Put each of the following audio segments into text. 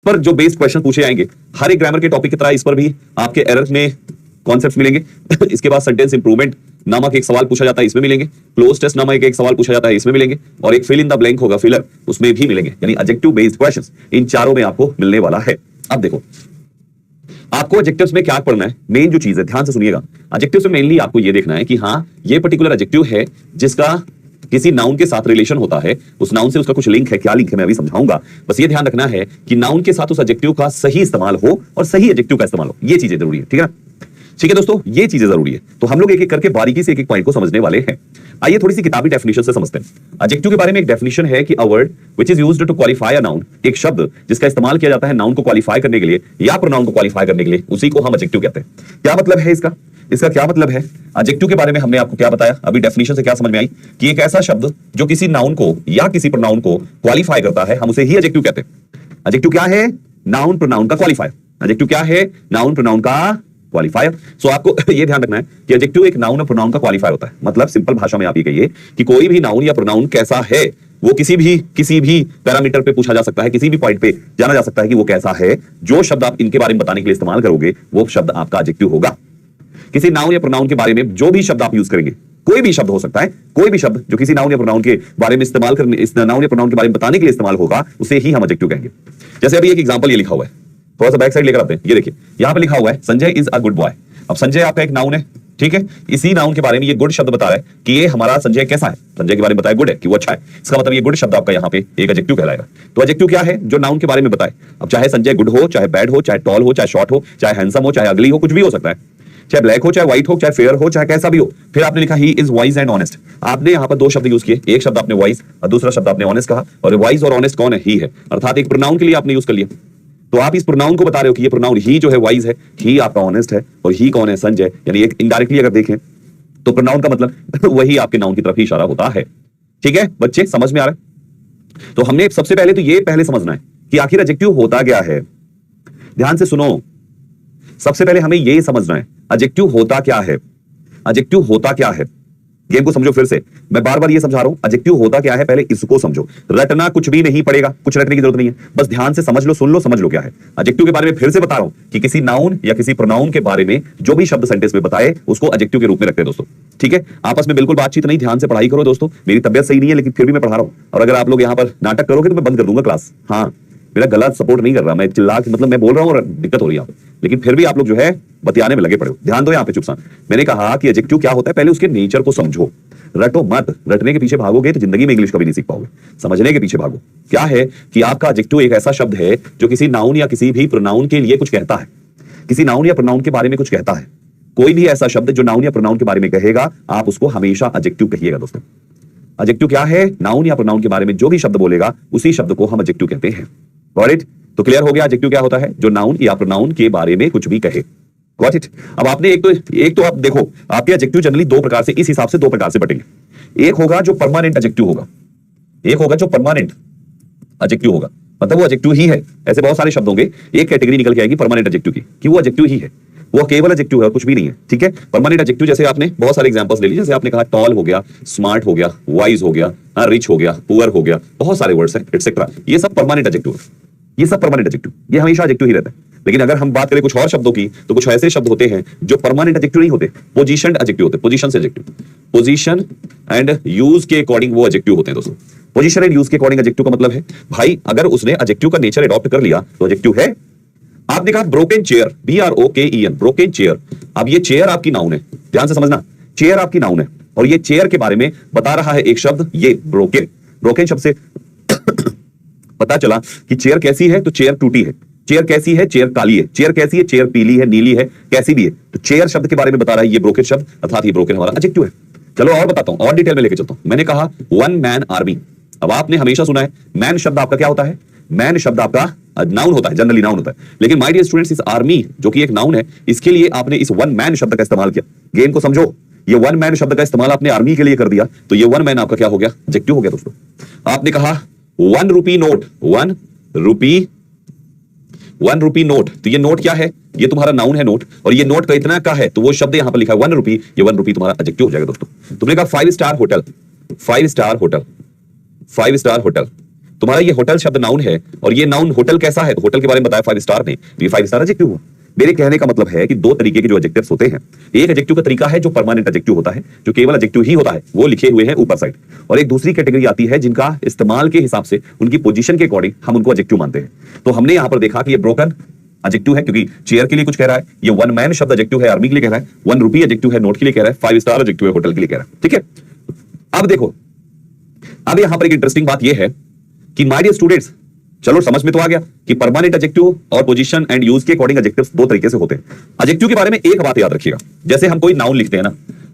पर जो based question पूछे जाएंगे हर एक ग्रामर के टॉपिक की तरह इस पर भी आपके एरर में कॉन्सेप्ट मिलेंगे। इसके बाद सेंटेंस इंप्रूवमेंट नामक एक सवाल पूछा जाता है, इसमें मिलेंगे। क्लोज टेस्ट नामक एक सवाल पूछा जाता है, इसमें मिलेंगे। और एक फिल इन द ब्लैंक होगा, फिलर, उसमें भी मिलेंगे। यानी एडजेक्टिव बेस्ड क्वेश्चंस इन चारों में आपको मिलने वाला है। अब देखो आपको एडजेक्टिव्स में क्या पढ़ना है, मेन जो चीज है ध्यान से सुनिएगा। एडजेक्टिव्स में मेनली आपको ये देखना है कि हाँ ये पर्टिकुलर एडजेक्टिव है जिसका किसी नाउन के साथ रिलेशन होता है, उस नाउन से उसका कुछ लिंक है। क्या लिंक है मैं अभी समझाऊंगा। बस ये ध्यान रखना है कि नाउन के साथ उस एडजेक्टिव का सही इस्तेमाल हो और सही एडजेक्टिव का इस्तेमाल हो। ये चीजें जरूरी है, ठीक है ना। ठीक है दोस्तों, ये चीजें जरूरी है। तो हम लोग एक एक करके बारीकी से एक एक पॉइंट को समझने वाले हैं। आइए थोड़ी सी किताबी डेफिनेशन से समझते हैं। एडजेक्टिव के बारे में एक डेफिनेशन है कि a word which is used to qualify a noun, एक शब्द जिसका इस्तेमाल किया जाता है नाउन को क्वालिफाई करने के लिए या प्रोनाउन को क्वालिफाई करने के लिए, उसी को हम एडजेक्टिव कहते हैं। क्या मतलब है इसका? इसका क्या मतलब है? एडजेक्टिव के बारे में हमने आपको क्या बताया, अभी डेफिनेशन से क्या समझ में आई कि एक ऐसा शब्द जो किसी नाउन को या किसी प्रोनाउन को क्वालिफाई करता है, हम उसे ही एडजेक्टिव कहते हैं। एडजेक्टिव क्या है? नाउन प्रोनाउन का क्वालिफायर। एडजेक्टिव क्या है? नाउन प्रोनाउन का क्वालिफायर। सो आपको ये ध्यान रखना है कि एडजेक्टिव एक नाउन और प्रोनाउन का क्वालिफायर होता है। मतलब सिंपल भाषा में आप ये कहिए कि कोई भी नाउन या प्रोनाउन कैसा है, वो किसी भी पैरामीटर पे पूछा जा सकता है, किसी भी पॉइंट पे जाना जा सकता है कि वो कैसा है। जो शब्द आप इनके बारे में बताने के लिए इस्तेमाल करोगे वो शब्द आपका एडजेक्टिव होगा। किसी नाउन या प्रोनाउन के बारे में जो भी शब्द आप यूज करेंगे, कोई भी शब्द हो सकता है, कोई भी शब्द जो किसी नाउन या प्रोनाउन के बारे में इस्तेमाल करने, इस नाउन या प्रोनाउन के बारे में बताने के लिए इस्तेमाल होगा, उसे ही हम एडजेक्टिव कहेंगे। जैसे अभी एक एग्जांपल ये लिखा हुआ है, थोड़ा सा बैक साइड लेकर आते हैं। ये देखिए यहां पे लिखा हुआ है Sanjay is a good boy. अब संजय आपका एक नाउन है, ठीक है। इसी नाउन के बारे में ये गुड शब्द बता रहा है कि ये हमारा संजय कैसा है। संजय के बारे में बताया गुड है, कि वो अच्छा है। इसका मतलब ये गुड शब्द आपका यहाँ पे एक एडजेक्टिव कहलाएगा। तो एडजेक्टिव क्या है? जो नाउन के बारे में बताए। अब चाहे संजय गुड हो, चाहे बैड हो, चाहे टॉल हो, चाहे शॉर्ट हो, चाहे हैंडसम हो, चाहे अगली हो, कुछ भी हो सकता है। चाहे ब्लैक हो, चाहे व्हाइट हो, चाहे फेयर हो, चाहे कैसा भी हो। फिर आपने लिखा he is wise and honest. आपने यहाँ पर दो शब्द यूज किए, एक शब्द आपने वाइज और दूसरा शब्द आपने ऑनेस्ट कहा। और वाइज और ऑनेस्ट कौन है? ही है। अर्थात एक प्रोनाउन के लिए आपने यूज कर लिया। तो आप इस प्रोनाउन को बता रहे हो कि ये प्रोनाउन ही जो है वाइज है, ही आपका ऑनेस्ट है, और ही कौन है? संजय। यानी एक इनडायरेक्टली अगर देखें तो प्रोनाउन का मतलब वही आपके नाउन की तरफ ही इशारा होता है। ठीक है बच्चे, समझ में आ रहा है? तो हमने सबसे पहले तो ये पहले समझना है कि आखिर एडजेक्टिव होता क्या है। ध्यान से सुनो, सबसे पहले हमें यह समझना है एडजेक्टिव होता क्या है। एडजेक्टिव होता क्या है, गेम को समझो। फिर से मैं बार बार ये समझा रहा हूं, एडजेक्टिव होता क्या है, पहले इसको समझो। रटना कुछ भी नहीं पड़ेगा, कुछ रटने की जरूरत नहीं है, बस ध्यान से समझ लो, सुन लो, समझ लो क्या है एडजेक्टिव के बारे में। फिर से बता रहा हूं कि किसी नाउन या किसी प्रोनाउन के बारे में जो भी शब्द सेंटेंस में बताए उसको एडजेक्टिव के रूप में रखते हैं दोस्तों। ठीक है, आपस में बिल्कुल बातचीत नहीं, ध्यान से पढ़ाई करो दोस्तों। मेरी तबियत सही नहीं है लेकिन फिर भी मैं पढ़ा रहा हूं, और अगर आप लोग यहाँ पर नाटक करोगे तो मैं बंद कर दूंगा क्लास। हाँ, मेरा गला सपोर्ट नहीं कर रहा, मैं चिल्ला के मतलब मैं बोल रहा हूँ और दिक्कत हो रही है, लेकिन फिर भी आप लोग जो है बतियाने में लगे पड़े हो। ध्यान दो यहाँ पे चुपचाप। मैंने कहा कि एडजेक्टिव क्या होता है, पहले उसके नेचर को समझो। रटो मत, रटने के पीछे भागोगे तो जिंदगी में इंग्लिश कभी नहीं सीख पाओगे। समझने के पीछे भागो। क्या है कि आपका एडजेक्टिव एक ऐसा शब्द है जो किसी नाउन या किसी भी प्रोनाउन के लिए कुछ कहता है, किसी नाउन या प्रोनाउन के बारे में कुछ कहता है। कोई भी ऐसा शब्द जो नाउन या प्रोनाउन के बारे में कहेगा, आप उसको हमेशा एडजेक्टिव कहिएगा दोस्तों। एडजेक्टिव क्या है? नाउन या प्रोनाउन के बारे में जो भी शब्द बोलेगा उसी शब्द को हम एडजेक्टिव कहते हैं। Got it? तो क्लियर हो गया एडजेक्टिव क्या होता है? जो नाउन या प्रोनाउन के बारे में कुछ भी कहे। Got it? अब आपने एक तो आप देखो, आपके एडजेक्टिव जनरली दो प्रकार से, इस हिसाब से दो प्रकार से बटेंगे। एक होगा जो परमानेंट एडजेक्टिव होगा, एक होगा जो परमानेंट एडजेक्टिव होगा, मतलब वो एडजेक्टिव ही है। ऐसे बहुत सारे शब्द होंगे, एक कैटेगरी निकल के आएगी परमानेंट एडजेक्टिव की, कि वो एडजेक्टिव ही है, वो केवल एडजेक्टिव है, कुछ भी नहीं है। ठीक है, परमानेंट एडजेक्टिव जैसे आपने बहुत सारे एग्जांपल्स ले लिए, जैसे आपने कहा टॉल हो गया, स्मार्ट हो गया, वाइज हो गया, रिच हो गया, पुअर हो गया, बहुत सारे वर्ड्स हैं एटसेट्रा। ये सब परमानेंट एडजेक्टिव है, ये सब परमानेंट एडजेक्टिव, ये हमेशा एडजेक्टिव ही रहता है। लेकिन अगर हम बात करें कुछ और शब्दों की, तो कुछ ऐसे शब्द होते हैं जो परमानेंट एडजेक्टिव नहीं होते, पोजीशनड एडजेक्टिव होते हैं। पोजीशन से एडजेक्टिव, पोजीशन एंड यूज के अकॉर्डिंग वो एडजेक्टिव होते हैं दोस्तों। पोजीशन एंड यूज के अकॉर्डिंग एडजेक्टिव का मतलब है भाई अगर उसने एडजेक्टिव का नेचर अडॉप्ट कर लिया तो एडजेक्टिव है। आपने कहा broken chair, BROKEN, broken chair. अब ये चेयर आपकी नाउन है, ध्यान से समझना, चेयर आपकी नाउन है और ये चेयर के बारे में बता रहा है एक शब्द, ये ब्रोकन। ब्रोकन शब्द से पता चला कि चेयर कैसी है, तो चेयर टूटी है। चेयर कैसी है? चेयर काली है। चेयर कैसी है? चेयर पीली है, नीली है, कैसी भी है। तो चेयर शब्द के बारे में बता रहा है ये ब्रोकन शब्द, अर्थात ये ब्रोकन हमारा एडजेक्टिव है। चलो और बताता हूं, और डिटेल में लेके चलता हूं। मैंने कहा वन मैन आर्मी। अब आपने हमेशा सुना है मैन शब्द आपका क्या होता है? मैन शब्द आपका नाउन होता है, जनरली नाउन होता है। लेकिन माय डियर स्टूडेंट्स, इस आर्मी जो कि एक नाउन है, इसके लिए आपने इस वन मैन शब्द का इस्तेमाल किया। गेम को समझो, ये वन मैन शब्द का इस्तेमाल आपने आर्मी के लिए कर दिया, तो ये वन मैन आपका क्या हो गया? एडजेक्टिव हो गया दोस्तों। आपने कहा 1 रुपी नोट, 1 रुपी नोट, तो ये नोट क्या है? ये तुम्हारा नाउन है नोट, और ये नोट का इतना का है, तो वो शब्द यहां पर लिखा है 1 रुपी, ये 1 रुपी तुम्हारा एडजेक्टिव हो जाएगा दोस्तों। तुमने कहा 5 star hotel, 5 star hotel, 5 star hotel, तुम्हारा ये होटल शब्द नाउन है और ये नाउन होटल कैसा है, तो होटल के बारे में बताया 5 स्टार ने, तो ये 5 स्टार एडजेक्टिव हुआ। मेरे कहने का मतलब है कि दो तरीके के जो एडजेक्टिव्स होते हैं, एक एडजेक्टिव का तरीका है जो परमानेंट एडजेक्टिव होता है, जो केवल एडजेक्टिव ही होता है, वो लिखे हुए हैं ऊपर साइड, और एक दूसरी कैटेगरी आती है जिनका इस्तेमाल के हिसाब से उनकी पोजीशन के अकॉर्डिंग हम उनको एडजेक्टिव मानते हैं। तो हमने यहां पर देखा कि ये ब्रोकन एडजेक्टिव है क्योंकि चेयर के लिए कुछ कह रहा है, ये वन मैन शब्द एडजेक्टिव है आर्मी के लिए कह रहा है, 1 रुपी एडजेक्टिव है नोट के लिए कह रहा है, 5 स्टार एडजेक्टिव है होटल के लिए कह रहा है। ठीक है, अब देखो, अब यहां पर एक इंटरेस्टिंग बात यह है कि माय डियर स्टूडेंट्स, चलो समझ में तो आ गया कि परमानेंट एडजेक्टिव और पोजीशन एंड यूज के अकॉर्डिंग एडजेक्टिव्स दो तरीके से होते हैं। एडजेक्टिव के बारे में एक बात याद रखिएगा, जैसे हम कोई नाउन लिखते हैं ना,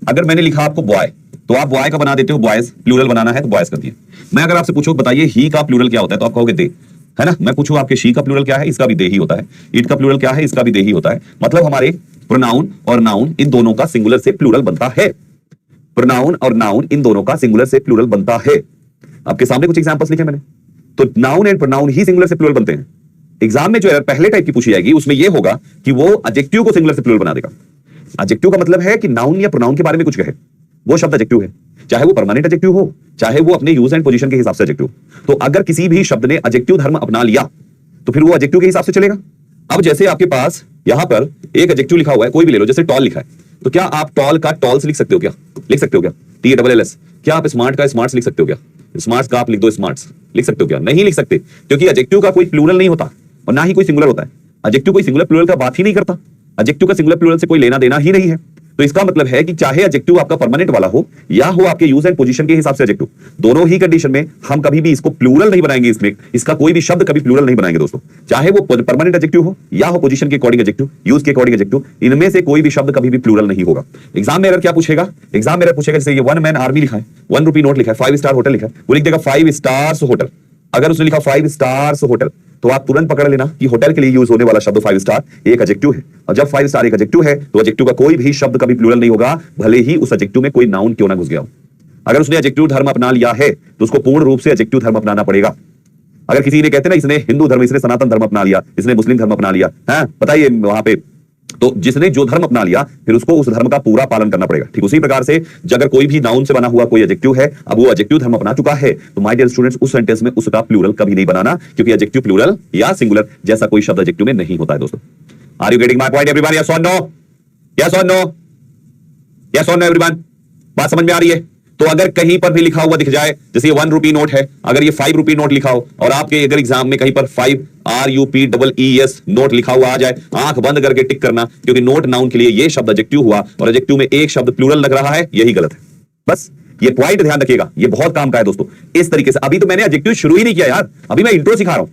अगर मैंने लिखा आपको बॉय, तो आप बॉय का बना देते हो बॉयज, प्लूरल बनाना है तो बॉयज कर दिए। मैं अगर आपसे पूछूं बताइए ही का प्लूरल क्या होता है, तो आप कहोगे दे, है ना। मैं पूछूं आपके शी का प्लूरल क्या है, इसका भी दे ही होता है। इट का प्लूरल क्या है, इसका भी दे ही होता है। मतलब हमारे प्रोनाउन और नाउन इन दोनों का सिंगुलर से प्लूरल बनता है। प्रोनाउन और नाउन इन दोनों का सिंगुलर से प्लूरल बनता है। आपके सामने कुछ एग्जांपल्स लिखे मैंने, तो noun and pronoun he singular से प्लूरल बनते हैं। एग्जाम में जो एरर पहले टाइप की पूछी जाएगी उसमें यह होगा कि वो एडजेक्टिव को सिंगुलर से प्लूरल बना देगा। एडजेक्टिव का मतलब है कि नाउन या प्रोनाउन के बारे में कुछ कहे, वो शब्द एडजेक्टिव है, चाहे वो परमानेंट एडजेक्टिव हो, चाहे वो अपने यूज एंड पोजीशन के हिसाब से एडजेक्टिव। तो अगर किसी भी शब्द ने एडजेक्टिव धर्म अपना लिया तो फिर वो एडजेक्टिव के हिसाब से चलेगा। अब जैसे आपके पास यहां पर एक एडजेक्टिव लिखा हुआ है, कोई भी ले लो, जैसे टॉल लिखा है, तो क्या आप टॉल का टॉल्स लिख सकते हो क्या? लिख सकते हो क्या? TALLS। क्या आप स्मार्ट का स्मार्ट्स लिख सकते हो क्या? स्मार्ट्स का आप लिख दो स्मार्ट्स, लिख सकते हो क्या? नहीं लिख सकते, क्योंकि एडजेक्टिव का कोई प्लूरल नहीं होता और ना ही कोई सिंगुलर होता है। एडजेक्टिव कोई सिंगुलर प्लूरल का बात ही नहीं करता, एडजेक्टिव का सिंगुलर प्लूरल से कोई लेना देना ही नहीं है। तो इसका मतलब है कि चाहे एडजेक्टिव आपका परमानेंट वाला हो या हो आपके यूज एंड पोजीशन के हिसाब से एडजेक्टिव, दोनों ही कंडीशन में हम कभी भी इसको प्लूरल नहीं बनाएंगे। इसमें इसका कोई भी शब्द कभी प्लूरल नहीं बनाएंगे दोस्तों, चाहे वो परमानेंट एडजेक्टिव हो या हो पोजीशन के अकॉर्डिंग एडजेक्टिव, यूज के अकॉर्डिंग एडजेक्टिव, इनमें से कोई भी शब्द कभी भी प्लूरल नहीं होगा। एग्जाम में एरर क्या पूछेगा? एग्जाम में एरर पूछेगा जैसे ये 1 मैन आर्मी लिखा है, 1 रुपी नोट लिखा है, 5 स्टार होटल लिखा है, वो लिख देगा 5 स्टार्स होटल। अगर उसने लिखा 5 स्टार्स होटल, तो आप तुरंत पकड़ लेना कि होटल के लिए यूज होने वाला शब्द 5 स्टार एक एडजेक्टिव है, और जब 5 स्टार एक एडजेक्टिव है तो एडजेक्टिव का कोई भी शब्द कभी प्लूरल नहीं होगा, भले ही उस एडजेक्टिव में कोई नाउन क्यों ना घुस गया हो। अगर उसने एडजेक्टिव धर्म अपना लिया है तो उसको पूर्ण रूप से एडजेक्टिव धर्म अपनाना पड़ेगा। अगर किसी ने कहते ना इसने हिंदू धर्म, इसने सनातन धर्म अपना लिया, इसने मुस्लिम धर्म अपना लिया, है बताइए वहां पे, तो जिसने जो धर्म अपना लिया फिर उसको उस धर्म का पूरा पालन करना पड़ेगा। ठीक उसी प्रकार से अगर कोई भी नाउन से बना हुआ कोई एडजेक्टिव है, अब वो एडजेक्टिव धर्म अपना चुका है, तो माय डियर स्टूडेंट्स उस सेंटेंस में उसका प्लूरल कभी नहीं बनाना, क्योंकि एडजेक्टिव प्लूरल या सिंगुलर जैसा कोई शब्द एडजेक्टिव में नहीं होता है दोस्तों। Are you getting my point everyone? Yes और नो? यस और नो? यस और नो एवरीवन? बात समझ में आ रही है? तो अगर कहीं पर भी लिखा हुआ दिख जाए, जैसे ये 1 रुपी नोट है, अगर ये 5 रुपी नोट लिखा हो और आपके अगर एग्जाम में कहीं पर 5 RUPEES नोट लिखा हुआ आ जाए, आंख बंद करके टिक करना, क्योंकि नोट नाउन के लिए ये शब्द एडजेक्टिव हुआ और एडजेक्टिव में एक शब्द प्लूरल लग रहा है, यही गलत है। बस ये पॉइंट ध्यान रखिएगा, ये बहुत काम का है दोस्तों। इस तरीके से अभी तो मैंने एडजेक्टिव शुरू ही नहीं किया यार, अभी मैं इंट्रो सिखा रहा हूं।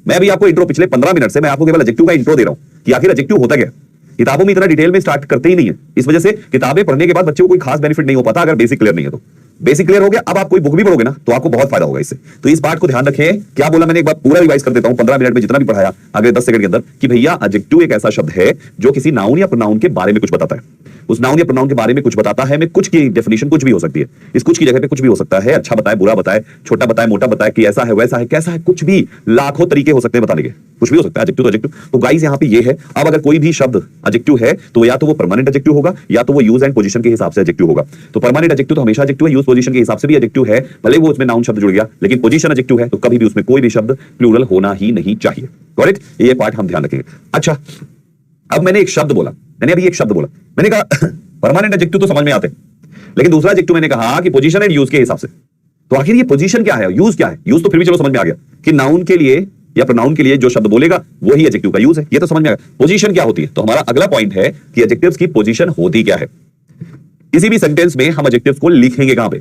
मैं अभी आपको इंट्रो, पिछले 15 मिनट से मैं आपको केवल एडजेक्टिव का इंट्रो दे रहा हूं कि आखिर एडजेक्टिव होता क्या। किताबों में इतना डिटेल में स्टार्ट करते ही नहीं है, इस वजह से किताबें पढ़ने के बाद बच्चों को कोई खास बेनिफिट नहीं हो पाता अगर बेसिक क्लियर नहीं है तो। बेसिक क्लियर हो गया, अब आप कोई बुक भी पढ़ोगे ना तो आपको बहुत फायदा होगा इससे। तो इस बात को ध्यान रखें। क्या बोला मैंने, एक बार पूरा रिवाइज कर देता हूं 15 मिनट में जितना भी पढ़ाया अगले 10 सेकंड के अंदर, कि भैया एडजेक्टिव एक ऐसा शब्द है जो किसी नाउन या प्रोनाउन के बारे में कुछ बताता है। उस नाउन या प्रोनाउन के बारे में कुछ बताता है, में कुछ की डेफिनेशन कुछ भी हो सकती है, इस कुछ की जगह पे कुछ भी हो सकता है, अच्छा बताए, बुरा बताए, छोटा बताए, मोटा बताए, कि ऐसा है, वैसा है, कैसा है, कुछ भी, लाखों तरीके हो सकते हैं बताने के, कुछ भी हो सकता है एडजेक्टिव तो एडजेक्टिव। तो गाइस यहाँ पे ये है, अब अगर कोई भी शब्द एडजेक्टिव है तो या तो वो परमानेंट एडजेक्टिव होगा या तो वो यूज एंड पोजीशन के हिसाब से एडजेक्टिव होगा। तो परमानेंट एडजेक्टिव तो हमेशा एडजेक्टिव है, यूज पोजीशन के हिसाब से भी एडजेक्टिव है, भले वो उसमें नाउन शब्द जुड़ गया, लेकिन पोजीशन एडजेक्टिव है तो कभी भी उसमें कोई भी शब्द प्लूरल होना ही नहीं चाहिए। करेक्ट? ये पार्ट हम ध्यान रखेंगे। अच्छा, अब मैंने एक शब्द बोला, मैंने अभी एक शब्द बोला, मैंने कहा परमानेंट एडजेक्टिव तो समझ में आते हैं, लेकिन दूसरा एडजेक्टिव मैंने कहा कि पोजीशन एंड यूज के हिसाब से। तो आखिर ये पोजीशन क्या है, यूज क्या है? यूज तो फिर भी चलो समझ में आ गया कि नाउन के लिए या प्रोनाउन के लिए जो शब्द बोलेगा वही एडजेक्टिव का यूज है, ये तो समझ में आ गया। पोजीशन क्या होती है? तो हमारा अगला पॉइंट है कि एडजेक्टिव्स की पोजीशन होती क्या है। किसी भी सेंटेंस में हम एडजेक्टिव्स को लिखेंगे कहां पे,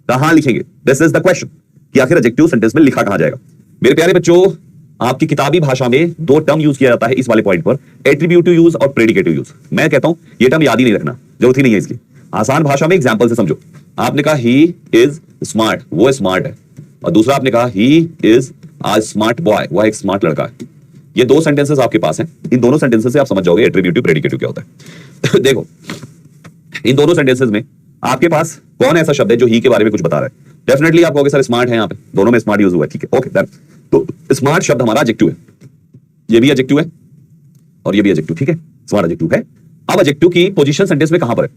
कहां लिखेंगे? दिस इज द क्वेश्चन कि आखिर एडजेक्टिव सेंटेंस में लिखा कहां जाएगा। मेरे प्यारे बच्चों, आपकी किताबी भाषा में 2 टर्म यूज किया जाता है इस वाले पॉइंट पर, एट्रीब्यूटिव यूज और प्रेडिकेटिव यूज। मैं कहता हूं ये टर्म याद ही नहीं रखना, जरूरत ही नहीं है इसकी। आसान भाषा में एग्जांपल से समझो। आपने कहा ही इज स्मार्ट, वो स्मार्ट है, और दूसरा आपने कहा he is a smart boy, वह एक स्मार्ट लड़का है। ये 2 सेंटेंसेस आपके पास हैं, इन दोनों सेंटेंसेस से आप समझ जाओगे एट्रीब्यूटिव प्रेडिकेटिव क्या होता है। देखो, इन दोनों सेंटेंसेस में आपके पास कौन ऐसा शब्द है जो ही के बारे में कुछ बता रहा है? डेफिनेटली आप कहोगे सर स्मार्ट है, यहाँ पे दोनों में स्मार्ट यूज हुआ है, ठीक है, ओके डन। तो स्मार्ट शब्द हमारा एडजेक्टिव है, ये भी एडजेक्टिव है और ये भी एडजेक्टिव, ठीक है, स्मार्ट एडजेक्टिव है। अब एडजेक्टिव की पोजीशन सेंटेंस में कहां पर है?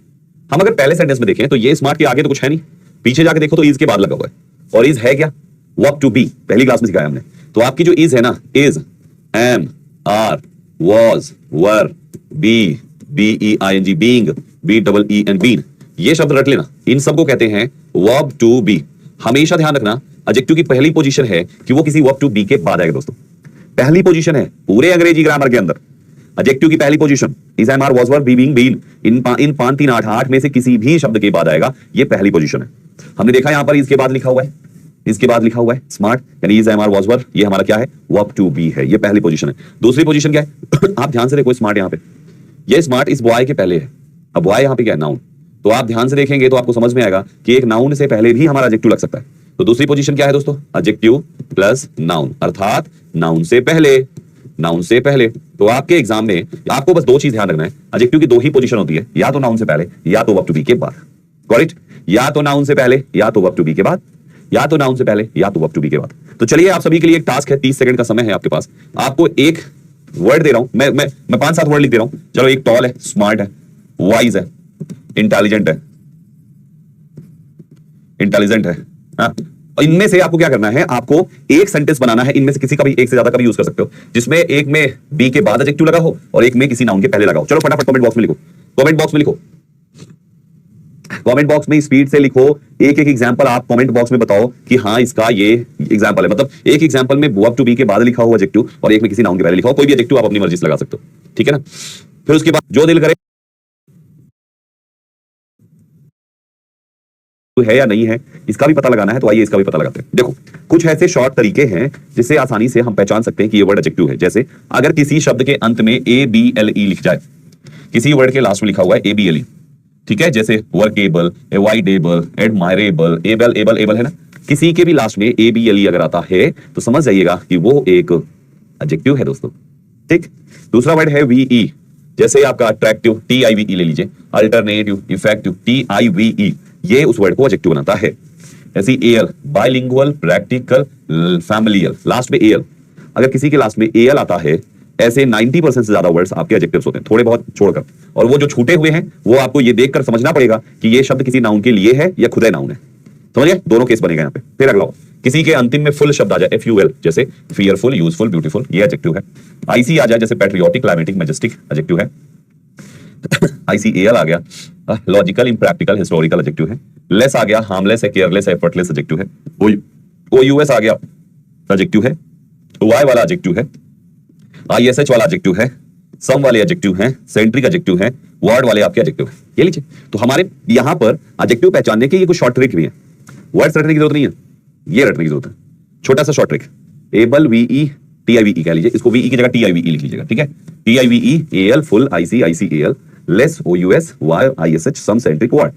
हम अगर पहले सेंटेंस में देखें तो ये स्मार्ट के आगे तो कुछ है नहीं, पीछे जाके देखो तो इज के बाद लगा हुआ है, और इज है क्या? वर्ब टू बी पहली क्लास में सिखाया हमने। तो आपकी जो इज है ना, is, am, are, was, were, be, B E I N G, being, B double E N, been, ये शब्द रट लेना। इन सबको कहते हैं वर्ब टू बी। हमेशा ध्यान रखना एडजेक्टिव की पहली पोजीशन है कि वो किसी वर्ब टू बी के बाद आएगा दोस्तों। पहली पोजीशन है पूरे अंग्रेजी ग्रामर के अंदर, एडजेक्टिव की पहली position is, am, are, was, were, be, being, been, इन 5 3 8 8 में से किसी भी शब्द के बाद आएगा, ये पहली पोजीशन है। हमने देखा यहां पर इसके बाद लिखा हुआ है, इसके बाद लिखा हुआ है स्मार्ट, यानी इज, एम, आर, वॉज, वर, ये हमारा क्या है, वर्ब टू बी है, ये पहली पोजीशन है। दूसरी पोजीशन क्या है आप ध्यान से देखो, स्मार्ट यहां पे, ये स्मार्ट इस बॉय के पहले है। अब बॉय यहां पे क्या है, नाउन। तो आप ध्यान से देखेंगे तो आपको समझ में आएगा कि एक नाउन से पहले भी हमारा एडजेक्टिव लग सकता है। तो दूसरी पोजीशन क्या है दोस्तों, एडजेक्टिव प्लस नाउन, अर्थात नाउन से पहले, नाउन से पहले। तो आपके एग्जाम में आपको बस दो चीज ध्यान रखना है, एडजेक्टिव की दो ही पोजीशन होती है, या तो नाउन से पहले या तो वर्ब टू बी के बाद। करेक्ट, या तो नाउन से पहले या तो वर्ब टू बी के बाद, या तो नाउन से पहले या तो वर्ब टू बी के बाद। तो चलिए आप सभी के लिए एक टास्क है, 30 सेकंड का समय है आपके पास। आपको एक वर्ड दे रहा हूं, मैं 5 7 वर्ड लिख दे रहा हूं। चलो, एक टॉल है, स्मार्ट है, वाइज है, इंटेलिजेंट है, इंटेलिजेंट है। हाँ, इनमें से आपको क्या करना है, आपको एक सेंटेंस बनाना है, इनमें से किसी का भी, एक से ज्यादा का भी यूज कर सकते हो, जिसमें एक में बी के बाद एडजेक्टिव लगा हो और एक में किसी नाउन के पहले लगा हो। चलो फटाफट कमेंट बॉक्स में लिखो, कमेंट बॉक्स में लिखो, कमेंट बॉक्स में स्पीड से लिखो। एक एक एग्जांपल आप कमेंट बॉक्स में बताओ कि हाँ इसका ये एग्जांपल है। मतलब एक एग्जांपल में वर्ब टू बी के बाद लिखा हुआ एडजेक्टिव और एक में किसी नाउन के पहले लिखा हो। कोई भी एडजेक्टिव आप अपनी मर्जी से लगा सकते हो, ठीक है ना। फिर उसके बाद जो दिल करे है या नहीं है इसका भी पता लगाना है। तो आइए इसका भी पता लगाते हैं। देखो, कुछ ऐसे शॉर्ट तरीके हैं जिससे आसानी से हम पहचान सकते हैं कि ये वर्ड एडजेक्टिव है। जैसे अगर किसी शब्द के अंत में ABLE लिख जाए, किसी वर्ड के लास्ट में लिखा हुआ है ABLE, ठीक है, जैसे workable, avoidable, admirable, able, able, able है ना, किसी के भी लास्ट में ABLE अगर आता है तो समझ जाइएगा कि वो एक एडजेक्टिव है दोस्तों, ठीक। दूसरा वर्ड है VE, जैसे आपका अट्रैक्टिव, TIVE ले लीजिए, अल्टरनेटिव, इफेक्टिव, TIVE, ये उस वर्ड को एडजेक्टिव बनाता है। ऐसे AL, bilingual, practical, familiar, last में AL, अगर किसी के लास्ट में AL आता है, ऐसे 90% से ज्यादा वर्ड्स आपके एडजेक्टिव्स होते हैं, थोड़े बहुत छोड़कर। और वो जो छूटे हुए हैं वो आपको ये देखकर समझना पड़ेगा कि ये शब्द किसी नाउन के लिए है या खुद नाउन है। समझिए, दोनों केस बनेगा यहाँ पे। फिर अगला, किसी के अंतिम में फुल शब्द आ जाए, FUL, जैसे फियरफुल, यूजफुल, ब्यूटीफुल, ये एडजेक्टिव है। IC आ जाए, जैसे पैट्रियोटिक, क्लाइमेटिक, मैजेस्टिक, एडजेक्टिव है। ICAL आ गया, लॉजिकल, इम्प्रैक्टिकल, हिस्टोरिकल, एडजेक्टिव है। लेस आ गया, हार्मलेस है, केयरलेस है, एफर्टलेस, एडजेक्टिव है। OUS आ गया, एडजेक्टिव है। Y वाला एडजेक्टिव है। ISH वाला एडजेक्टिव है। सम वाले एडजेक्टिव हैं, सेंट्रिक एडजेक्टिव हैं, वर्ड वाले आपके एडजेक्टिव हैं। ये लीजिए, तो हमारे यहां पर एडजेक्टिव पहचानने के ये कुछ शॉर्ट ट्रिक भी है। वर्ड्स रटने की जरूरत नहीं है, ये रटने की जरूरत है। छोटा सा short trick, able, VE, TIVE कह लीजिए, इसको VE की जगह TIVE लिख लीजिएगा, ठीक है। TIVE, AL, full, IC, ICAL, less, OUS, Y, ISH, सम, सेंट्रिक, वर्ड।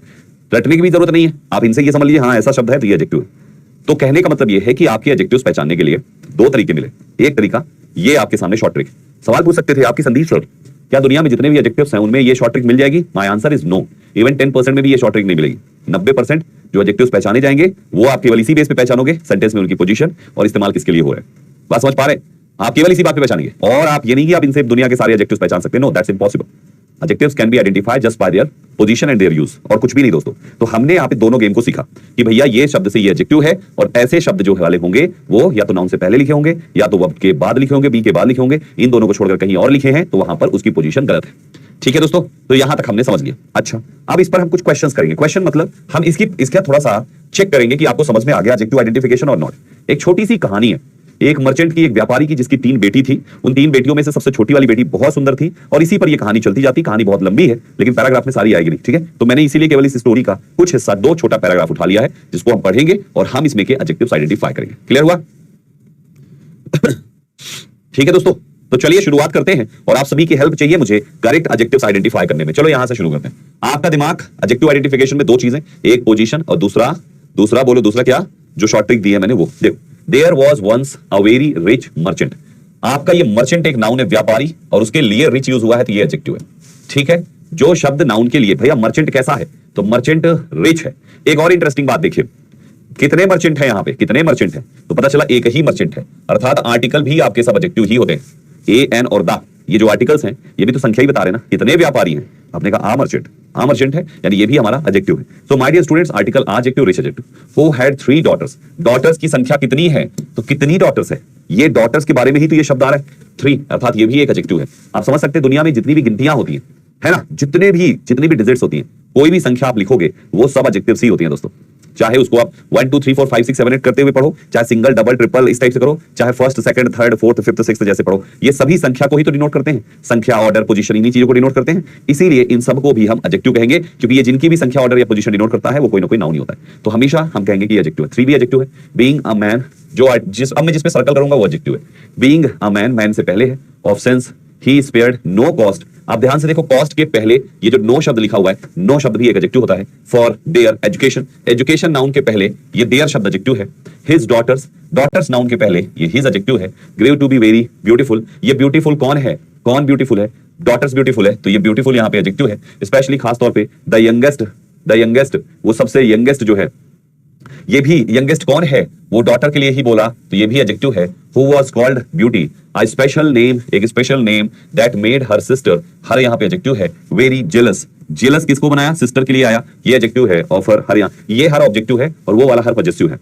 रटने की भी जरूरत नहीं है, आप इनसे ये समझ लीजिए हाँ ऐसा शब्द है तो ये एडजेक्टिव है। तो कहने का मतलब ये है कि आपके एडजेक्टिव्स पहचानने के लिए दो तरीके मिले। एक तरीका ये आपके सामने शॉर्ट ट्रिक। सवाल पूछ सकते थे आपकी संदीप सर, क्या दुनिया में जितने भी एडजेक्टिव्स हैं उनमें ये शॉर्ट ट्रिक मिल जाएगी? My answer is no. Even 10% में भी ये शॉर्ट ट्रिक नहीं मिलेगी। 90% जो एडजेक्टिव्स पहचाने जाएंगे वो आप केवल इसी बेस पे पहचानोगे, सेंटेंस में उनकी पोजीशन और इस्तेमाल किसके लिए हो रहा है। बात समझ पा रहे हैं? आप केवल इसी बात पे पहचानेंगे और आप ये नहीं कि आप इनसे दुनिया के सारे एडजेक्टिव्स पहचान सकते हैं। No, that's impossible. Adjectives can be identified just by their position and their use, और कुछ भी नहीं दोस्तों। तो हमने यहाँ पे दोनों गेम को सीखा कि भैया ये शब्द से ये एडजेक्टिव है और ऐसे शब्द जो वाले होंगे वो या तो नाउन से पहले लिखे होंगे या तो वर्ब के बाद लिखे होंगे, बी के बाद लिखे होंगे। इन दोनों को छोड़कर कहीं और लिखे हैं तो वहां पर उसकी पोजीशन गलत है। ठीक है दोस्तों, तो यहां तक हमने समझ लिया। अच्छा, अब इस पर हम कुछ क्वेश्चंस करेंगे। क्वेश्चन मतलब हम इसका थोड़ा सा चेक करेंगे कि आपको समझ में आ गया एडजेक्टिव आइडेंटिफिकेशन और नॉट। एक छोटी सी कहानी है, एक मर्चेंट की, एक व्यापारी की, जिसकी 3 बेटी थी। उन 3 बेटियों में से सबसे छोटी वाली बेटी बहुत सुंदर थी और इसी पर यह कहानी चलती जाती। कहानी बहुत लंबी है लेकिन पैराग्राफ में सारी आएगी नहीं, ठीक है। तो मैंने इसीलिए केवल इस स्टोरी का कुछ हिस्सा, 2 छोटा पैराग्राफ उठा लिया है जिसको हम पढ़ेंगे और हम इसमें के एडजेक्टिव्स आइडेंटिफाई करेंगे। क्लियर हुआ? ठीक है दोस्तों, तो चलिए शुरुआत करते हैं और आप सभी की हेल्प चाहिए मुझे करेक्ट एडजेक्टिव्स आइडेंटिफाई करने में। चलो यहां से शुरू करते हैं। आपका दिमाग एडजेक्टिव आइडेंटिफिकेशन में 2 चीजें, एक पोजीशन और दूसरा बोलो, दूसरा क्या? जो शॉर्ट ट्रिक दी है मैंने वो देखो। There was once a very rich merchant। आपका ये मर्चेंट एक नाउन है, व्यापारी, और उसके लिए रिच यूज हुआ है तो ये एडजेक्टिव है। ठीक है, जो शब्द नाउन के लिए, भैया मर्चेंट कैसा है तो मर्चेंट रिच है। एक और इंटरेस्टिंग बात देखिए, कितने मर्चेंट है यहाँ पे, कितने मर्चेंट है तो पता चला एक ही मर्चेंट है, अर्थात आर्टिकल भी आपके सब एडजेक्टिव ही होते हैं, ए एन और द। ये जो आर्टिकल्स हैं ये भी तो संख्या ही बता रहे हैं ना, कितने व्यापारी हैं। आपने कहा आ मर्चेंट है, यानी ये भी हमारा एडजेक्टिव है। So my dear students, article adjective rich adjective. Who had 3 daughters, daughters की संख्या कितनी है, तो कितनी डॉटर्स है, ये डॉटर्स के बारे में ही तो ये शब्द आ रहा है 3, अर्थात ये भी एक एडजेक्टिव है। आप समझ सकते हैं दुनिया में जितनी भी गिनतियां होती है ना, जितनी भी डिजिट्स होती हैं, कोई भी संख्या आप लिखोगे वो सब एडजेक्टिव्स ही होती हैं दोस्तों। चाहे उसको आप 1 2 3 4 5 6 7 8 करते हुए पढ़ो, चाहे सिंगल डबल ट्रिपल इस टाइप से करो, चाहे first second third fourth fifth sixth जैसे पढ़ो, ये सभी संख्या को ही तो डिनोट करते हैं। संख्या, ऑर्डर, पोजीशन, इन्हीं चीजों को डिनोट करते हैं। इसीलिए इन सबको भी हम एडजेक्टिव कहेंगे, क्योंकि ये जिनकी भी संख्या, ऑर्डर या पोजीशन डिनोट करता है वो कोई ना कोई नाउन ही होता है। तो हमेशा हम कहेंगे कि एडजेक्टिव है। 3 भी एडजेक्टिव है। बीइंग अ मैन, जो अब मैं जिस पे सर्कल करूंगा वो एडजेक्टिव है। बीइंग अ मैन, मैन से पहले है। Of sense, he spared no cost. आप ध्यान से देखो, कॉस्ट के पहले ये जो नो शब्द लिखा हुआ है, नो शब्द भी एक एडजेक्टिव होता है। For their education, education noun के पहले ये देयर शब्द एडजेक्टिव है। हिज डॉटर्स, डॉटर्स नाउन के पहले ये हिज एडजेक्टिव है। Grew to be very beautiful, ये ब्यूटीफुल कौन है, कौन ब्यूटीफुल है, डॉटर्स ब्यूटीफुल है, तो ये ब्यूटीफुल यहाँ पे एडजेक्टिव है। स्पेशली खास तौर पे द यंगेस्ट, वो सबसे यंगेस्ट जो है, ये भी यंगेस्ट कौन है, वो डॉटर के लिए ही बोला, तो ये भी एडजेक्टिव है। Who was called beauty, a special name, एक special name that made her sister, हर यहाँ पे एडजेक्टिव है। Very jealous, jealous किसको बनाया, सिस्टर के लिए आया, ये एडजेक्टिव है। ऑफर, हर यहाँ, ये हर ऑब्जेक्टिव है और वो वाला हर पॉजेसिव है।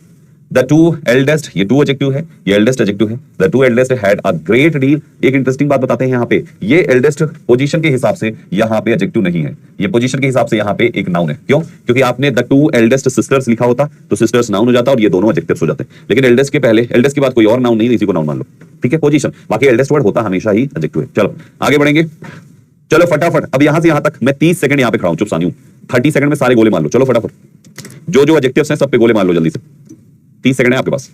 The two eldest, ये टू एडजेक्टिव है, ये एल्डेस्ट एडजेक्टिव है। The two eldest had a great deal, एक इंटरेस्टिंग बात बताते हैं यहाँ पे, ये एल्डेस्ट पोजीशन के हिसाब से यहाँ पे एडजेक्टिव नहीं है, ये पोजीशन के हिसाब से यहाँ पे एक नाउन है। क्यों? क्योंकि आपने the two eldest sisters लिखा होता तो सिस्टर्स नाउन हो जाता और ये दोनों एडजेक्टिव्स हो जाते, लेकिन एल्डेस्ट के पहले, एल्डेस्ट के बाद कोई और नाउन नहीं, इसी को नाउन मान लो, ठीक है। पोजीशन, बाकी एल्डेस्ट वर्ड होता हमेशा ही एडजेक्टिव है। चलो आगे बढ़ेंगे, चलो फटाफट। अब यहां से यहां तक मैं 30 सेकंड यहां पे खड़ा हूं, चुप सानी हूं। 30 सेकंड में सारे गोले मार लो, चलो फटाफट, जो एडजेक्टिव्स हैं सब पे गोले मार लो जल्दी से। 30 सेकंड है आपके पास।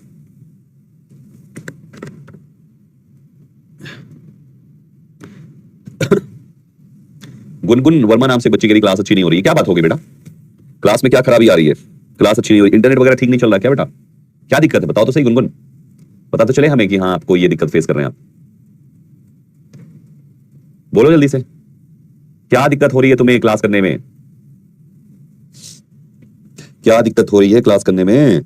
गुनगुन वर्मा नाम से बच्ची की क्लास अच्छी नहीं हो रही है, क्या बात होगी बेटा, क्लास में क्या खराबी आ रही है, क्लास अच्छी नहीं हो रही, इंटरनेट वगैरह ठीक नहीं चल रहा क्या बेटा, क्या दिक्कत है बताओ तो सही गुनगुन, पता तो चले हमें कि हाँ आपको ये दिक्कत फेस कर रहे हैं आप, बोलो जल्दी से, क्या दिक्कत हो रही है तुम्हें क्लास करने में, क्या दिक्कत हो रही है क्लास करने में।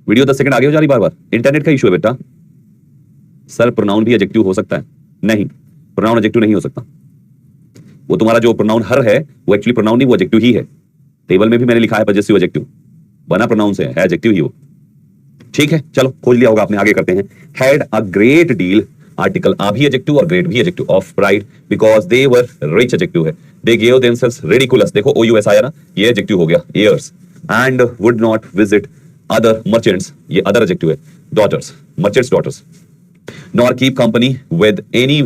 वीडियो 10 सेकंड आगे हो जा रही बार बार, इंटरनेट का इशू है बेटा। सर प्रोनाउन भी एडजेक्टिव हो सकता है, नहीं प्रोनाउन एडजेक्टिव नहीं हो सकता, वो तुम्हारा जो प्रोनाउन हर है वो एक्चुअली प्रोनाउन नहीं, वो एडजेक्टिव ही है। टेबल में भी मैंने लिखा है पॉजेसिव एडजेक्टिव, बना प्रोनाउन से है एडजेक्टिव ही वो, ठीक है। चलो खोज लिया होगा आपने, आगे करते हैं। Had a great deal, article a भी एडजेक्टिव और ग्रेट भी adjective. Of pride, because they were rich adjective है। दे गिव देमसेल्व्स रिडिकुलस, देखो OUS आया ना, ये एडजेक्टिव हो गया। Heirs and would not visit other merchants, ये अदर एडजेक्टिव है। Daughters, merchants daughters. Nor keep company with any,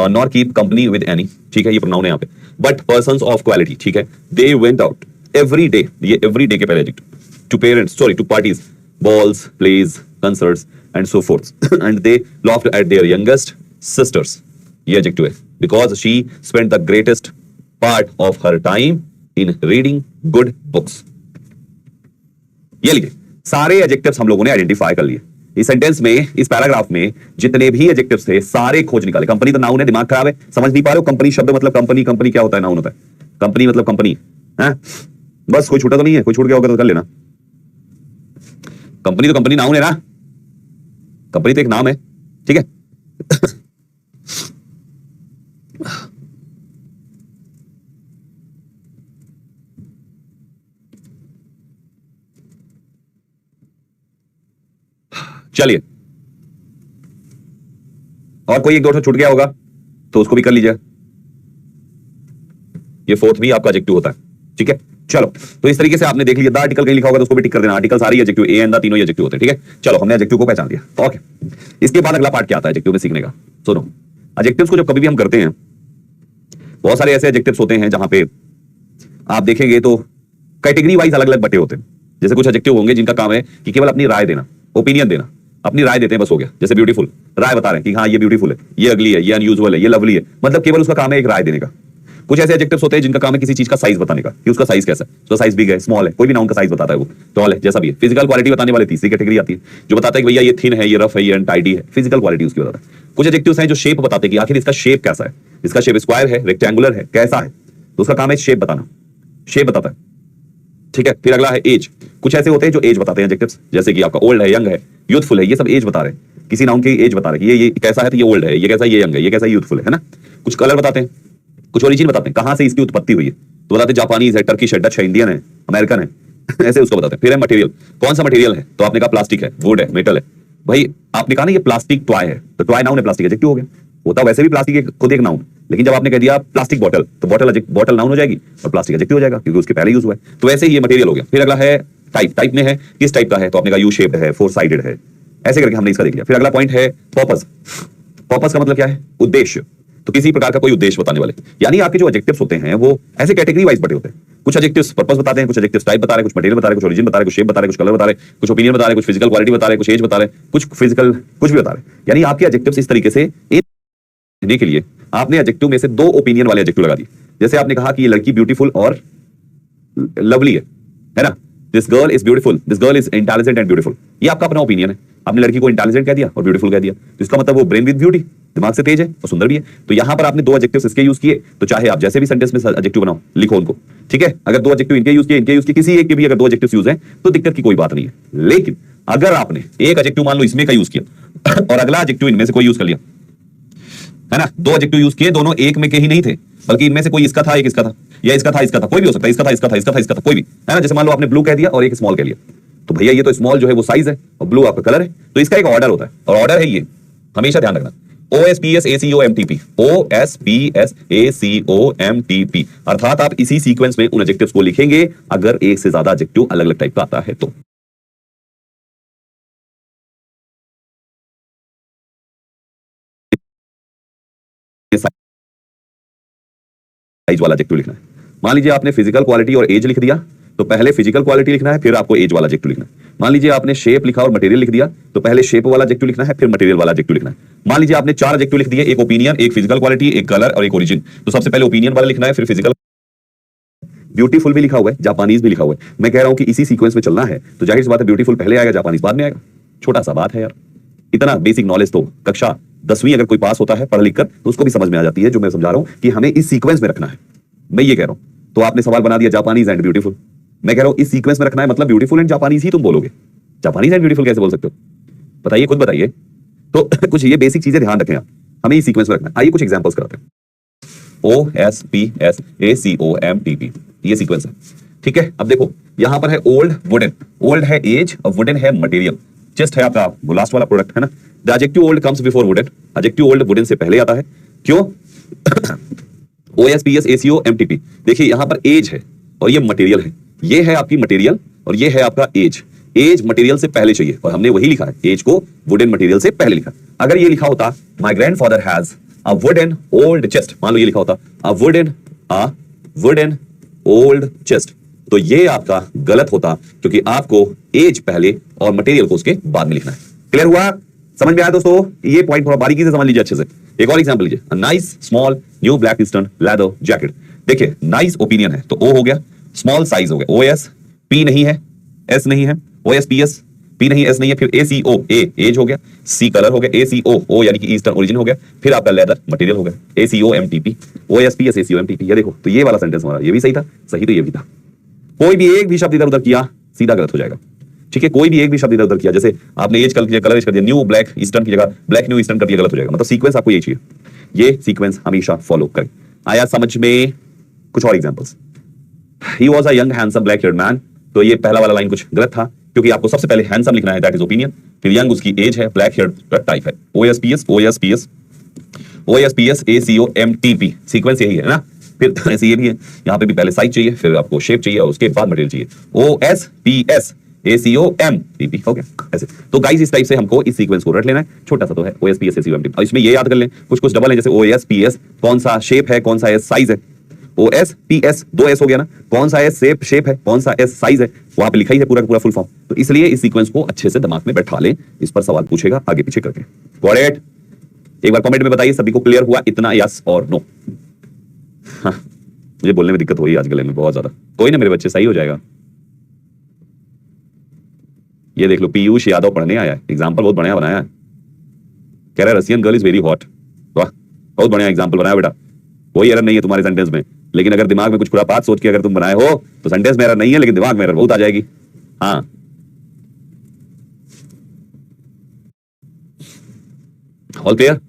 nor keep company with any, ठीक है, ये प्रोनाउन है यहाँ पे। बट पर्सन्स ऑफ क्वालिटी, ठीक है। They went out every day, ये एवरी डे के पहले adjective. To parents, sorry to parties, balls, plays, concerts, and so forth. And they laughed at their youngest sisters. ये adjective है, because she spent the greatest part of her time in reading good books. ये लिए सारे adjectives हम लोगों ने identify कर लिए। इस सेंटेंस में, इस पैराग्राफ में जितने भी एडजेक्टिव्स थे सारे खोज निकाले। कंपनी तो नाउन है, दिमाग खराब है, समझ नहीं पा रहे हो। कंपनी शब्द मतलब कंपनी, कंपनी क्या होता है, नाउन होता है। कंपनी मतलब कंपनी है, बस कोई छूटा तो नहीं है, कोई छूट गया होगा तो कर लेना। कंपनी तो कंपनी नाउन है ना, कंपनी तो एक नाम है, ठीक है। चलिए, और कोई एक दो छूट गया होगा तो उसको भी कर लीजिए। ये फोर्थ भी आपका एडजेक्टिव होता है, ठीक है। चलो, तो इस तरीके से आपने देख लिया। द आर्टिकल कहीं लिखा होगा तो उसको भी टिक कर देना। आर्टिकल सारी एडजेक्टिव, ए एंड द तीनों एडजेक्टिव होते हैं, ठीक है। चलो, हमने एडजेक्टिव को पहचान लिया, ओके। इसके बाद अगला पार्ट क्या आता है एडजेक्टिव में सीखने का, सुनो। एडजेक्टिव्स को जब कभी भी हम करते हैं, बहुत सारे ऐसे एडजेक्टिव्स होते हैं जहां पे आप देखेंगे तो कैटेगरी वाइज अलग अलग बटे होते हैं। जैसे कुछ एडजेक्टिव होंगे जिनका काम है कि केवल अपनी राय देना, ओपिनियन देना, अपनी राय देते हैं, बस हो गया। जैसे ब्यूटीफुल, राय बता रहे हैं कि हाँ ये ब्यूटीफुल है, ये अगली है, ये अनयूजुअल है, ये लवली है, मतलब केवल उसका काम है एक राय देने का। कुछ ऐसे एडजेक्टिव्स होते हैं जिनका काम है किसी चीज का साइज बताने का, कि उसका साइज कैसा है, उसका साइज बिग है, स्मॉल है, कोई भी नाउन का साइज बताता है वो, टॉल है, जैसा भी है। फिजिकल क्वालिटी बताने वाले तीसरी कैटेगरी आती है, जो बताता है कि भैया ये थिन है, ये रफ है, ये अनटाइडी है, फिजिकल क्वालिटी उसकी बताता है। कुछ एडजेक्टिव्स हैं जो शेप बताते हैं कि आखिर इसका शेप कैसा है, इसका शेप स्क्वायर है, रेक्टेंगुलर है, कैसा है, तो उसका काम है शेप बताना, शेप बताता है। ठीक है, फिर अगला है एज। कुछ ऐसे होते हैं जो एज बताते हैं एडजेक्टिव्स, जैसे कि आपका ओल्ड है, यंग है, यूथफुल है, ये सब एज बता रहे हैं। किसी नाउन की एज बता रहे हैं, ये कैसा है तो ये ओल्ड है, ये कैसा है, ये यंग है, ये कैसा है, यूथफुल है ना। कुछ कलर बताते हैं, कुछ ओरिजिन बताते हैं, कहां से इसकी उत्पत्ति हुई है, तो बताते हैं जापानीज है, टर्किश है, डच है, इंडियन है, अमेरिकन है ऐसे उसको बताते हैं। फिर है मटेरियल, कौन सा मटेरियल है, तो आपने कहा प्लास्टिक है, वुड है, मेटल है। भाई आपने कहा ना ये प्लास्टिक टॉय है, तो टॉय नाउन है, प्लास्टिक एडजेक्टिव हो गया। होता वैसे भी प्लास्टिक खुद एक नाउन, लेकिन जब आपने कह दिया प्लास्टिक बॉटल, तो बॉटल नाउन हो जाएगी और प्लास्टिक एडजेक्टिव हो जाएगा, क्योंकि उसके पहले यूज हुआ है। तो वैसे ही ये मटेरियल हो गया। फिर अगला है टाइप। टाइप में है किस टाइप का है, तो आपने कहा यू शेप्ड है, फोर साइडेड है, ऐसे करके हमने इसका देख लिया। फिर अगला पॉइंट है पर्पस। पर्पस का मतलब क्या है, उद्देश्य। तो किसी प्रकार का कोई उद्देश्य बताने वाले, यानी आपके जो एडजेक्टिव्स होते हैं वो ऐसे कैटेगरी वाइज बटे होते हैं। कुछ एडजेक्टिव्स पर्पस बताते हैं, कुछ एडजेक्टिव्स टाइप बता रहे हैं, कुछ मटेरियल बता रहे हैं, कुछ ओरिजिन बता रहे हैं, कुछ शेप बता रहे हैं, कुछ कलर बता रहे हैं, कुछ ओपिनियन बता रहे हैं, कुछ फिजिकल क्वालिटी बता रहे हैं, कुछ एज बता रहे हैं, कुछ फिजिकल कुछ भी बता रहे हैं। यानी आपके एडजेक्टिव्स इस तरीके से देने के लिए आपने एडजेक्टिव में से दो ओपिनियन वाले एडजेक्टिव लगा दिए। जैसे आपने कहा कि ये लड़की ब्यूटीफुल और लवली है ना, this girl is beautiful, this girl is intelligent and beautiful, ये आपका अपना ओपिनियन है। आपने लड़की को इंटेलिजेंट कह दिया और ब्यूटीफुल कह दिया, तो इसका मतलब वो ब्रेन विद ब्यूटी, दिमाग से तेज है और सुंदर भी है। तो यहां पर आपने दो एडजेक्टिव्स इसके यूज किए, तो चाहे आप जैसे भी सेंटेंस में एडजेक्टिव बनाओ, लिखो उनको, ठीक है। अगर दो एडजेक्टिव इनके यूज किए, इनके यूज किए, किसी एक के भी अगर दो एडजेक्टिव्स यूज हैं तो दिक्कत की कोई बात नहीं है। लेकिन अगर आपने एक एडजेक्टिव मान लो इसमें का यूज किया और अगला एडजेक्टिव इनमें से कोई यूज कर लिया, है ना, दो एडजेक्टिव यूज किए, दोनों एक में के ही नहीं थे, बल्कि इनमें से कोई इसका था, एक इसका था, या इसका था, इसका था, कोई भी हो सकता है, इसका था, इसका था, इसका था, इसका था, कोई भी, है ना। जैसे मान लो आपने ब्लू कह दिया और एक स्मॉल कह लिया, तो भैया ये तो स्मॉल जो है वो साइज है और ब्लू आपका कलर है, तो इसका एक ऑर्डर होता है, और ऑर्डर है ये, हमेशा ध्यान रखना, OSPSACOMTP, OSPSACOMTP, अर्थात आप इसी सीक्वेंस में उन एडजेक्टिव्स को लिखेंगे अगर एक से ज्यादा एडजेक्टिव अलग अलग टाइप का आता है तो। साइज वाला एडजेक्टिव लिखना है। मान लीजिए आपने फिजिकल क्वालिटी और एज लिख दिया, तो पहले फिजिकल क्वालिटी लिखना है, फिर आपको एज वाला एडजेक्टिव लिखना है। मान लीजिए आपने शेप लिखा और मटेरियल लिख दिया, तो पहले शेप वाला एडजेक्टिव लिखना है, फिर मटेरियल वाला एडजेक्टिव लिखना है। मान लीजिए आपने चार एडजेक्टिव लिख दिए, एक ओपिनियन, एक फिजिकल क्वालिटी, एक कलर और एक ओरिजिन, तो सबसे पहले ओपिनियन वाला लिखना है, फिर फिजिकल। ब्यूटीफुल भी लिखा हुआ है, जापानीज भी लिखा हुआ है। मैं कह रहा हूं कि इसी सीक्वेंस में चलना है, तो जाहिर सी बात है ब्यूटीफुल पहले आएगा, जापानीज बाद में आएगा। छोटा सा बात है यार, इतना बेसिक नॉलेज तो कक्षा 10वीं अगर कोई पास होता है पढ़ लिख कर, तो उसको भी समझ में आ जाती है, जो मैं समझा रहा हूं कि हमें इस सीक्वेंस में रखना है। मैं ये कह रहा हूं, तो आपने सवाल बना दिया जापानीज एंड ब्यूटीफुल, मैं कह रहा हूं इस सीक्वेंस में रखना है, मतलब ब्यूटीफुल एंड जापानीज ही तुम बोलोगे, जापानीज एंड ब्यूटीफुल कैसे बोल सकते हो, बताइए, खुद बताइए। तो कुछ ये बेसिक चीजें ध्यान रखें आप, हमें इस सीक्वेंस में रखना है। आइए कुछ एग्जांपल्स कराते हैं। OSPSACOMTP, ये सीक्वेंस है, ठीक है। अब देखो यहां पर है ओल्ड, वुडन, ओल्ड है एज और वुडन है मटेरियल, चेस्ट है आपका वो लास्ट वाला प्रोडक्ट, है ना। The adjective old comes before wooden, adjective old wooden से पहले आता है, क्यों? OSPSACOMTP, देखिए यहां पर एज है और ये मटेरियल है, ये है आपकी मटेरियल और ये है आपका एज। एज मटेरियल से पहले चाहिए और हमने वही लिखा है, एज को वुडन मटेरियल से पहले लिखा। अगर ये लिखा होता my grandfather has a wooden old chest, मान लो ये लिखा होता अ वुडन ओल्ड चेस्ट, तो ये आपका गलत होता, क्योंकि आपको एज पहले और मटेरियल को उसके बाद में लिखना है। क्लियर हुआ, समझ में आया दोस्तों? ये पॉइंट थोड़ा बारीकी से समझ लीजिए अच्छे से। एक और एग्जांपल लीजिए, a nice small new black eastern leather jacket. देखिए नाइस ओपिनियन है तो ओ हो गया, स्मॉल साइज हो गया, OS, P नहीं है, S नहीं है, OSPS, P नहीं, S नहीं है, फिर ACO, A एज हो गया, C कलर हो गया, ACO, O यानी कि ईस्टर्न ओरिजिन हो गया, फिर आपका लेदर मटेरियल हो गया, ACOMTP, OSPSACOMTP। ये देखो, तो ये वाला सेंटेंस हमारा, ये भी सही था, सही तो ये भी था। कोई भी एक भी शब्द इधर उधर किया सीधा गलत हो जाएगा, ठीक है। कोई भी एक भी शब्द इधर उधर किया, जैसे आपने एज कर दिया, कलर एज कर दिया, न्यू ब्लैक ईस्टर्न की जगह ब्लैक न्यू ईस्टर्न कर दिया, गलत हो जाएगा। मतलब सीक्वेंस आपको यही चाहिए, ये सीक्वेंस हमेशा फॉलो करें। आया समझ में? कुछ और examples, he was a young handsome black heard man, तो ये पहला वाला लाइन कुछ गलत था, क्योंकि आपको सबसे पहले हैंडसम लिखना है, दैट इज ओपिनियन, फिर यंग उसकी एज है, ब्लैक हेयर्ड का टाइप है, OSPSACOMTP, सीक्वेंस यही है ना। फिर ऐसे ये भी है, यहाँ पे भी पहले साइज चाहिए, फिर आपको शेप चाहिए और उसके बाद मटेरियल चाहिए, OSPSACOMTP हो गया ऐसे। तो गाइस इस टाइप से हमको इस सीक्वेंस को रट लेना है, छोटा सा तो है OSPSACOMTP, और इसमें ये याद कर लें, कुछ कुछ डबल है, जैसे OSPS कौन सा शेप है, कौन सा है साइज है, OSPS 2S हो गया ना, कौन सा S शेप है, कौन सा S साइज है, वहां पे लिखा ही है पूरा पूरा फुल फॉर्म। तो इसलिए इस सीक्वेंस को अच्छे से दिमाग में बैठा लें, इस पर सवाल पूछेगा आगे पीछे करके। Got it? एक बार कमेंट में बताइए सभी को क्लियर हुआ इतना, यस और नो? हाँ, मुझे बोलने में दिक्कत हो रही है आज गले में बहुत ज्यादा। कोई ना मेरे बच्चे, सही हो जाएगा। ये देख लो, पीयूष यादव पढ़ने आया है, एग्जाम्पल बहुत बढ़िया बनाया है, कह रहा है Russian girl is very hot. वाह, बहुत बढ़िया एग्जाम्पल बनाया बेटा, कोई एरर नहीं है तुम्हारे सेंटेंस में। लेकिन अगर दिमाग में कुछ खुरापात सोच के अगर तुम बनाए हो तो सेंटेंस में एरर नहीं है, लेकिन दिमाग में एरर बहुत आ जाएगी। हाँ, ऑल क्लियर?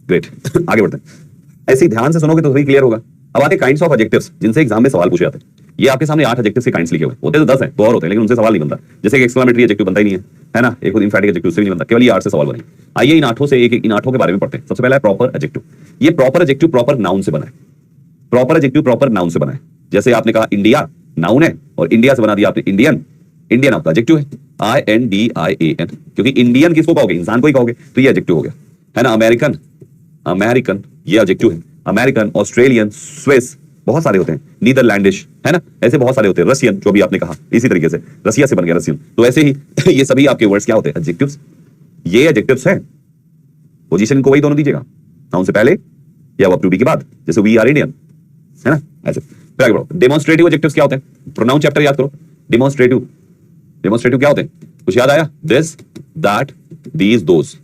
ग्रेट। आगे बढ़ते हैं। ऐसे ही ध्यान से सुनोगे तो सभी क्लियर होगा। अब आते काइंड्स ऑफ एडजेक्टिव्स जिनसे एग्जाम में सवाल पूछे जाते हैं। ये आपके सामने 8 एडजेक्टिव्स के काइंड्स लिखे हुए होते तो 10 हैं, तो और होते हैं, लेकिन उनसे सवाल नहीं बनता। जैसे एक एक्सक्लेमेटरी एडजेक्टिव बनता ही नहीं है ना, एक इंफैटिक एडजेक्टिव से भी नहीं बनता, केवल ये 8 से सवाल बने। आइए इन 8 से इन 8 के बारे में पढ़ते हैं। सबसे पहला है प्रॉपर एडजेक्टिव। ये प्रॉपर एडजेक्टिव प्रॉपर नाउन से बना है। प्रॉपर एडजेक्टिव प्रॉपर नाउन से बना है। जैसे आपने कहा इंडिया नाउन है और इंडिया से बना दिया आपने इंडियन। इंडियन आपका एडजेक्टिव है, INDIAN, क्योंकि इंडियन किसको कहोगे? इंसान को ही कहोगे, तो ये एडजेक्टिव हो गया, है ना। अमेरिकन, अमेरिकन ये एडजेक्टिव है। अमेरिकन, ऑस्ट्रेलियन, स्विस, बहुत सारे होते हैं। नीदरलैंडिश, है ना, ऐसे बहुत सारे होते हैं। रशियन, जो भी आपने कहा, इसी तरीके से रसिया से बन गया रशियन। तो ऐसे ही ये सभी आपके वर्ड्स क्या होते हैं? एडजेक्टिव्स। ये एडजेक्टिव्स हैं। पोजीशन इनको वही दोनों दीजिएगा, नाउन से पहले या वर्ब टू बी के बाद, जैसे वी आर इंडियन, है ना, ऐसे। फिर आगे बढ़ो। डेमोन्स्ट्रेटिव एडजेक्टिव्स क्या होते हैं? प्रोनाउन चैप्टर याद करो। डेमोन्स्ट्रेटिव, डेमोन्स्ट्रेटिव क्या होते हैं? कुछ याद आया? दिस, दैट, दीज, दोस,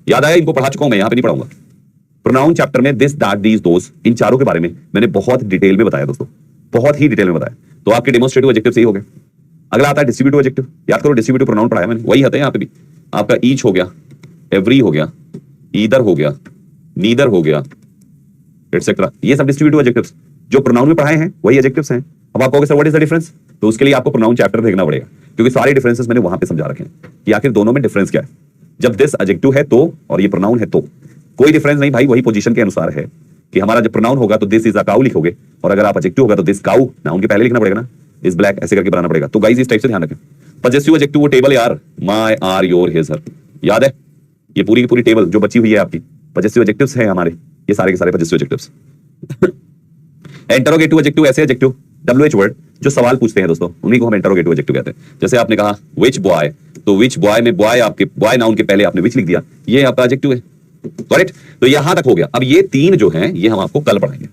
याद आया? इनको पढ़ा चुका हूं मैं, यहां पे नहीं पढ़ाऊंगा। प्रोनाउन चैप्टर में दिस, दैट, दीज, दोस, इन चारों के बारे में मैंने बहुत डिटेल में बताया दोस्तों, बहुत ही डिटेल में बताया। तो आपके डेमोन्स्ट्रेटिव एडजेक्टिव सही हो गए। अगला आता है डिस्ट्रीब्यूटिव एडजेक्टिव। याद करो, डिस्ट्रीब्यूटिव प्रोनाउन पढ़ाया मैंने, वही आता है यहाँ पे भी। आपका ईच हो गया, एवरी हो गया, ईदर हो गया, नीदर हो गया, एटसेट्रा। ये सब डिस्ट्रीब्यूटिव एडजेक्टिव्स जो प्रोनाउन में पढ़ाए हैं वही एडजेक्टिव्स हैं। अब आप कहोगे sir what is the difference? तो उसके लिए आपको प्रोनाउन चैप्टर देखना पड़ेगा, क्योंकि सारे डिफरेंसेस मैंने वहां पे समझा रखे हैं कि आखिर दोनों में डिफरेंस क्या है। जब दिस एडजेक्टिव है तो, और ये प्रोनाउन है तो, कोई डिफरेंस नहीं भाई, वही पोजीशन के अनुसार है कि हमारा जब प्रोनाउन होगा तो दिस इज अ काऊ लिखोगे, और अगर आप एडजेक्टिव होगा तो दिस काऊ नाउन के पहले लिखना पड़ेगा ना, इज ब्लैक ऐसे करके बनाना पड़ेगा। तो गाइस इस टाइप से ध्यान रखें। पजेसिव एडजेक्टिव वो टेबल यार, माय, आर, योर, हिज, हर, याद है? ये पूरी की पूरी टेबल जो बची हुई है आपकी, पजेसिव एडजेक्टिव्स हैं हमारे, ये सारे के सारे पजेसिव एडजेक्टिव्स। इंटरोगेटिव एडजेक्टिव ऐसे एडजेक्टिव, WH वर्ड जो सवाल पूछते हैं दोस्तों, उन्हीं को हम इंटरोगेटिव एडजेक्टिव कहते हैं। जैसे आपने कहा विच बॉय, तो विच बॉय में बॉय आपके बॉय नाउन के पहले आपने विच लिख दिया, ये आपका एडजेक्टिव है। करेक्ट? तो यहां तक हो गया। अब ये 3 जो हैं ये हम आपको कल पढ़ाएंगे,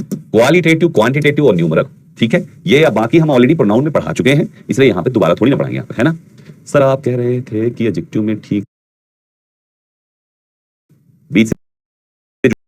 क्वालिटेटिव, क्वांटिटेटिव और न्यूमरल। ठीक है, ये बाकी हम ऑलरेडी प्रोनाउन में पढ़ा चुके हैं, इसलिए यहां पे दोबारा थोड़ी ना पढ़ाएंगे, है ना। सर आप कह रहे थे कि एडजेक्टिव में ठीक